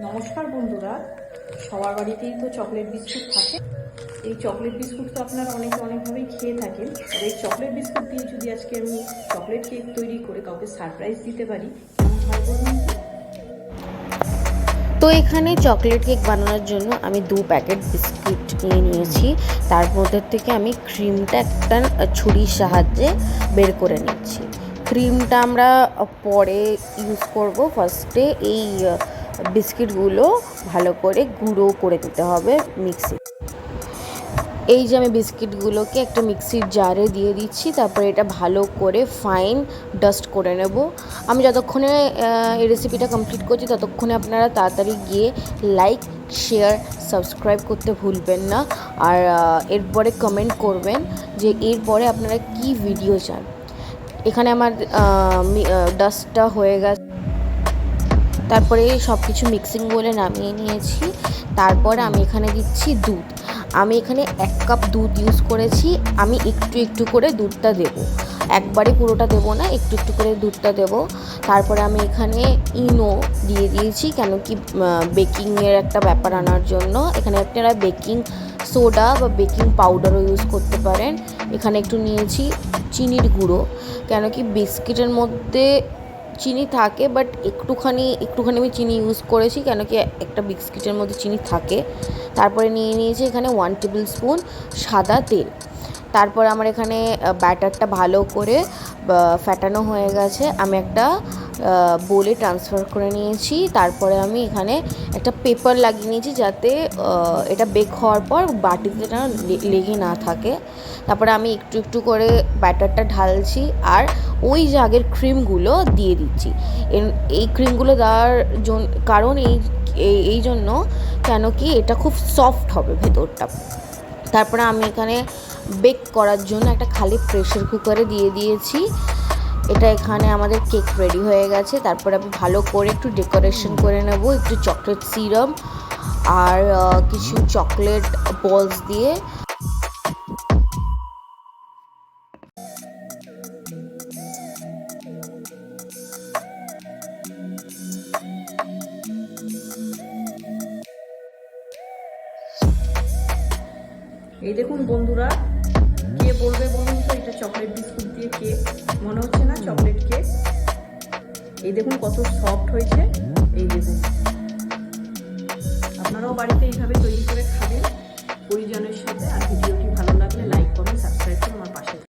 নমস্কার বন্ধুরা, সবার বাড়িতেই তো চকলেট বিস্কুট থাকে। এই চকলেট বিস্কুট তো আপনারা অনেকভাবেই খেয়ে থাকেন। আর এই চকলেট বিস্কুট দিয়ে যদি আজকে আমি চকলেট কেক তৈরি করে কাউকে সারপ্রাইজ দিতে পারি, কেমন হয় বলুন তো? তো এখানে চকলেট কেক বানানোর জন্য আমি 2 প্যাকেট বিস্কিট নিয়ে নিয়েছি। তার মধ্যে থেকে আমি ক্রিমটা একটা ছুরির সাহায্যে বের করে নিচ্ছি। ক্রিমটা আমরা পরে ইউজ করব। ফার্স্টে এই বিস্কিটগুলো ভালো করে গুঁড়ো করে দিতে হবে মিক্সি। এই যে আমি বিস্কিটগুলোকে একটা মিক্সির জারে দিয়ে দিচ্ছি, তারপরে এটা ভালো করে ফাইন ডাস্ট করে নেব। আমি যতক্ষণে এই রেসিপিটা কমপ্লিট করছি ততক্ষণে আপনারা তাড়াতাড়ি গিয়ে লাইক, শেয়ার, সাবস্ক্রাইব করতে ভুলবেন না। আর এরপরে কমেন্ট করবেন যে এরপরে আপনারা কি ভিডিও চান। এখানে আমার ডাস্টটা হয়ে গেছে। তারপরে সব কিছু মিক্সিং বলে নামিয়ে নিয়েছি। তারপরে আমি এখানে দিচ্ছি দুধ। আমি এখানে 1 কাপ দুধ ইউজ করেছি। আমি একটু করে দুধটা দেবো, একবারে পুরোটা দেবো না, একটু করে দুধটা দেবো। তারপরে আমি এখানে ইনো দিয়ে দিয়েছি, কেন কি বেকিংয়ের একটা ব্যাপার আনার জন্য। এখানে আপনারা বেকিং সোডা বা বেকিং পাউডারও ইউজ করতে পারেন। এখানে একটু নিয়েছি চিনির গুঁড়ো, কেন কি বিস্কিটের মধ্যে চিনি থাকে, বাট একটুখানি আমি চিনি ইউজ করেছি, কেন কি একটা বিস্কিটের মধ্যে চিনি থাকে। তারপরে নিয়ে নিয়েছি এখানে 1 টেবিল স্পুন সাদা তেল। তারপর আমার এখানে ব্যাটারটা ভালো করে ফ্যাটানো হয়ে গেছে। আমি একটা বোলে ট্রান্সফার করে নিয়েছি। তারপরে আমি এখানে একটা পেপার লাগিয়ে নিয়েছি, যাতে এটা বেক হওয়ার পর বাটিতে যেন লেগে না থাকে। তারপরে আমি একটু করে ব্যাটারটা ঢালছি, আর ওই যে আগের ক্রিমগুলো দিয়ে দিচ্ছি। এই ক্রিমগুলো দেওয়ার কারণ এই জন্য, কেন কি এটা খুব সফট হবে ভেতরটা। তারপরে আমি এখানে বেক করার জন্য একটা খালি প্রেশার কুকারে দিয়ে দিয়েছি। এটা এখানে আমাদের কেক রেডি হয়ে গেছে। তারপরে আমি ভালো করে একটু ডেকোরেশন করে নেব, একটু চকলেট সিরাপ আর কিছু চকলেট বলস দিয়ে। এই দেখুন বন্ধুরা, কে বলবে বলুন তো এটা চকলেট বিস্কুট দিয়ে কেক? মনে হচ্ছে না চকলেট কেক? এই দেখুন কত সফট হয়েছে। এই দেখুন, আপনারাও বাড়িতে এইভাবে তৈরি করে খাবেন পরিজনের সাথে। আর ভিডিওটি